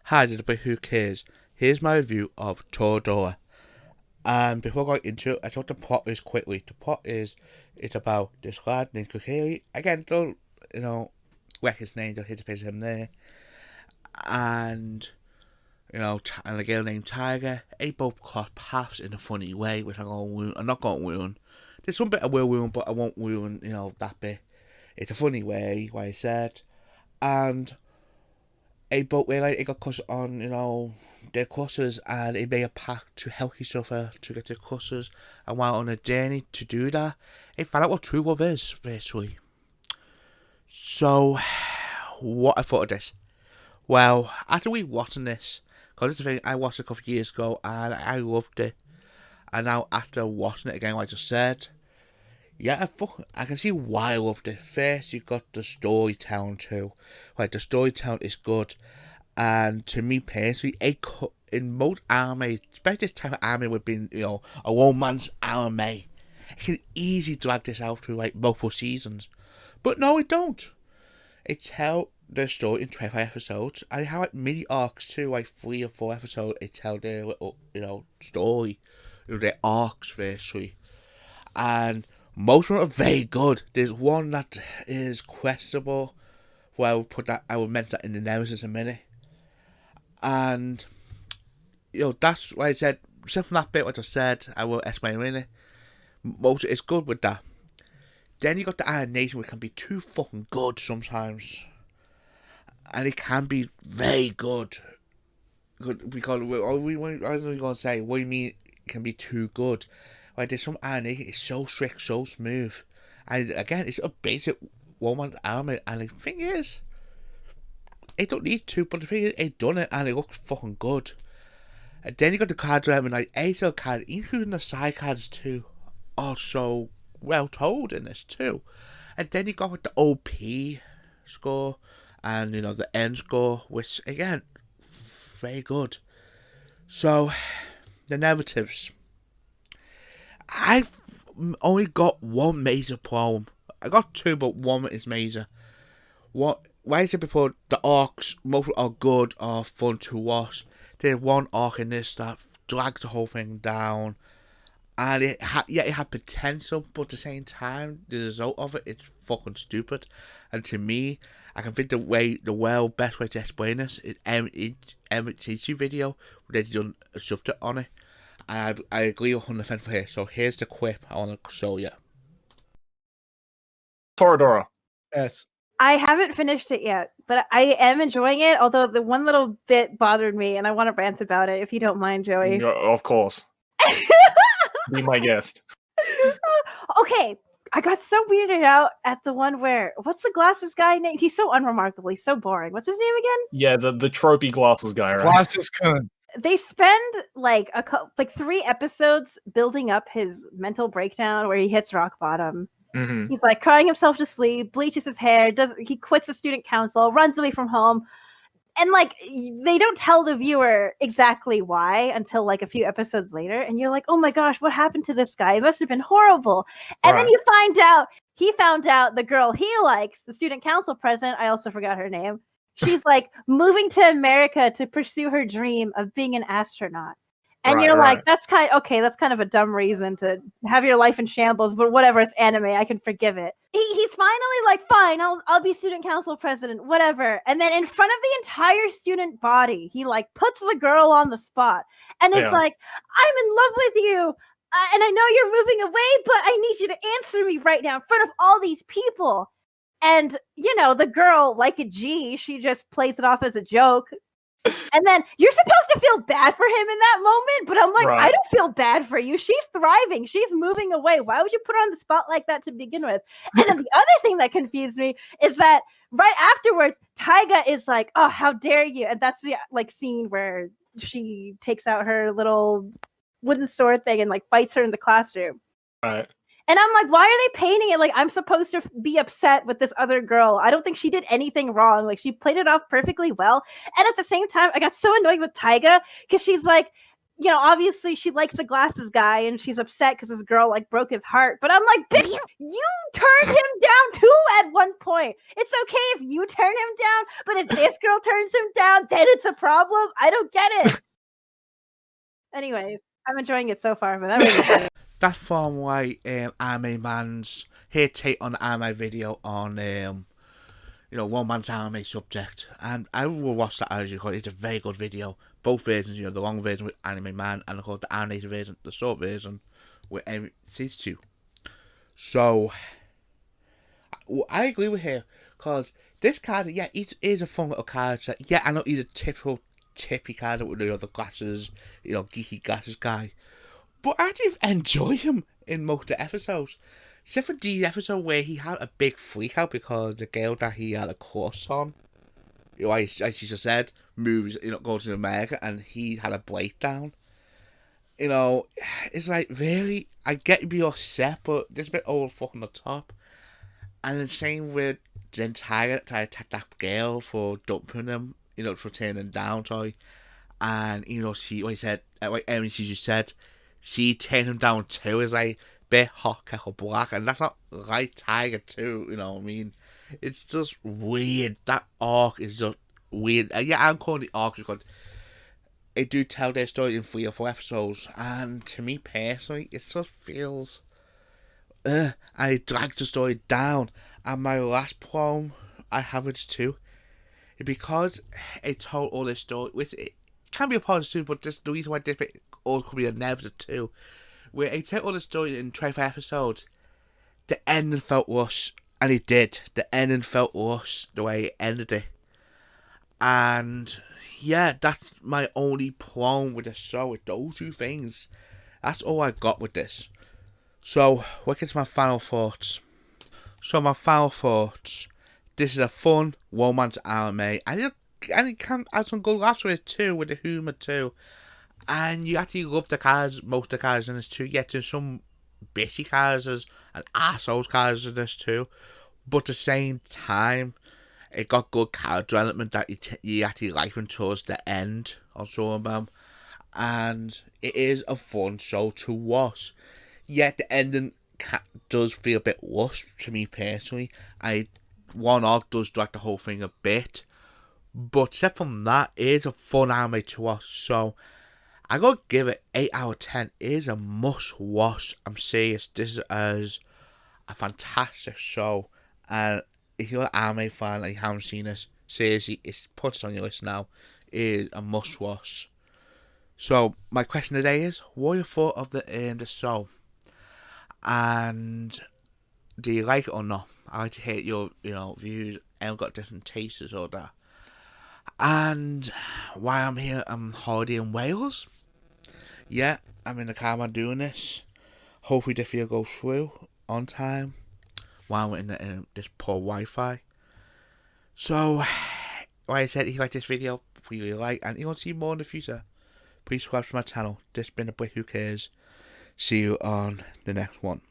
Hi, but who cares? Here's my review of Toradora. And before going into it, I thought the plot is quickly. The plot is it's about this lad named Kokiri. Again, don't wreck his name, don't hit to him there. And and a girl named Tiger. They both cross paths in a funny way, which I'm not going to ruin. There's some bit I will ruin, but I won't ruin that bit. It's a funny way, like I said, and a boat where like, it got cut on, their courses, and it made a pact to help each other to get their courses. And while on a journey to do that, they found out what true love is, virtually. So, what I thought of this? Well, after we watching this, because it's the thing, I watched it a couple of years ago and I loved it. And now after watching it again, like I just said, yeah, I can see why I loved it. First, you've got the storytelling too. Like, the storytelling is good. And to me personally, in most anime, especially this type of anime with being, a romance anime, it can easily drag this out through like multiple seasons. But no, it don't. It tell their story in 25 episodes, and it have like mini arcs too, like 3 or 4 episodes. It tell their little, story, their arcs virtually. And most of them are very good. There's one that is questionable. Well, I will mention that in the narrative in a minute. And that's why I said. Except from that bit, what I said, I will explain in a minute. Most it's good with that. Then you got the animation, which can be too fucking good sometimes, and it can be very good. Good because I'm only gonna say what do you mean it can be too good. Like there's some animation, it's so slick, so smooth, and again, it's a basic romance anime. And the thing is, it don't need to, but the thing is, it done it, and it looks fucking good. And then you got the cards around, and like 8 cards, including the side cards too, are so well told in this too. And then you got with the OP score and the end score, which again, very good. So the narratives. I've only got one major problem. I got two, but one is major. Why I said before, the arcs, most are good, are fun to watch. There's one arc in this that drags the whole thing down. And it had potential, but at the same time, the result of it is fucking stupid. And to me, I can think the best way to explain this is Emmett Teachy video where they done a subject on it. And I agree 100% for here. So here's the clip I want to show you. Toradora. Yes. I haven't finished it yet, but I am enjoying it. Although the one little bit bothered me, and I want to rant about it. If you don't mind, Joey. Of course. Be my guest. Okay, I got so weirded out at the one where what's the glasses guy name? He's so unremarkable. He's so boring. What's his name again? Yeah, the tropey glasses guy, right? Glasses Kun. They spend like 3 episodes building up his mental breakdown where he hits rock bottom. Mm-hmm. He's like crying himself to sleep, bleaches his hair, he quits the student council, runs away from home. And like they don't tell the viewer exactly why until like a few episodes later, and you're like, "Oh my gosh, what happened to this guy? It must have been horrible." And then you found out the girl he likes, the student council president, I also forgot her name. She's like moving to America to pursue her dream of being an astronaut. And you're like, that's kind of a dumb reason to have your life in shambles, but whatever, it's anime, I can forgive it. He's finally like, fine, I'll be student council president, whatever. And then in front of the entire student body, he like puts the girl on the spot. And it's like, I'm in love with you. And I know you're moving away, but I need you to answer me right now in front of all these people. And, the girl, like a G, she just plays it off as a joke. And then you're supposed to feel bad for him in that moment, but I'm like, I don't feel bad for you. She's thriving. She's moving away. Why would you put her on the spot like that to begin with? And then the other thing that confused me is that right afterwards, Taiga is like, "Oh, how dare you!" And that's the like scene where she takes out her little wooden sword thing and like fights her in the classroom. Right. And I'm like, why are they painting it like I'm supposed to be upset with this other girl? I don't think she did anything wrong. Like, she played it off perfectly well. And at the same time, I got so annoyed with Taiga because she's like, you know, obviously she likes the glasses guy and she's upset because this girl like broke his heart. But I'm like, bitch, you turned him down too at one point. It's okay if you turn him down, but if this girl turns him down, then it's a problem. I don't get it. Anyways, I'm enjoying it so far, but that really That's from like Anime Man's here take on the anime video on one man's anime subject, and I will watch that as you call it. It's a very good video. Both versions, the long version with Anime Man, and of course the animated version, the short version with season 2. So I agree with her because this character, yeah, he is a fun little character. Yeah, I know he's a typical tippy character with the glasses, geeky glasses guy. But I did enjoy him in most of the episodes. Except for the episode where he had a big freak out because the girl that he had a crush on, as she just said, moves, goes to America, and he had a breakdown. It's like, really, I get to be upset, but this is a bit over fucking the top. And the same with the entire to attack that girl for dumping him, for turning down, sorry. And, she, like I said, like Emily, she just said, she turned him down too. It's like, bit hot kettle black, and that's not like Tiger too, you know what I mean? It's just weird. That arc is just weird. Yeah, I'm calling it arc because they do tell their story in 3 or 4 episodes, and to me personally, it just feels, and it drags the story down. And my last problem I have with it too, because it told all this story, which it can be a positive, but just the reason why this bit all could be a negative too, where it told all the story in 25 episodes, the ending felt rushed, and it did. The ending felt rushed the way it ended it. And yeah, that's my only problem with the show, with those 2 things. That's all I got with this. So, what gets my final thoughts? This is a fun romance anime, and it can add some good laughs with it too, with the humour too. And you actually love the characters, most of the characters in this too. Yet there's some bitchy characters and assholes characters in this too. But at the same time, it got good character development that you actually like them towards the end of some of them. And it is a fun show to watch. Yet the ending does feel a bit rushed to me personally. One arc does drag the whole thing a bit. But except from that, it is a fun anime to watch. So I gotta give it 8 out of 10. It is a must watch. I'm serious. This is a fantastic show. And if you're an anime fan and you haven't seen this, seriously, it's put on your list now. It is a must watch. So my question today is, what are your thoughts of the show? And do you like it or not? I like to hear your views. I've got different tastes or that. And while I'm here, I'm holiday in Wales. Yeah, I'm in the car while doing this. Hopefully the video goes through on time while we're in this poor Wi-Fi. So, like I said, if you like this video, please really like, and you want to see more in the future, please subscribe to my channel. This has been a Boy Who Cares. See you on the next one.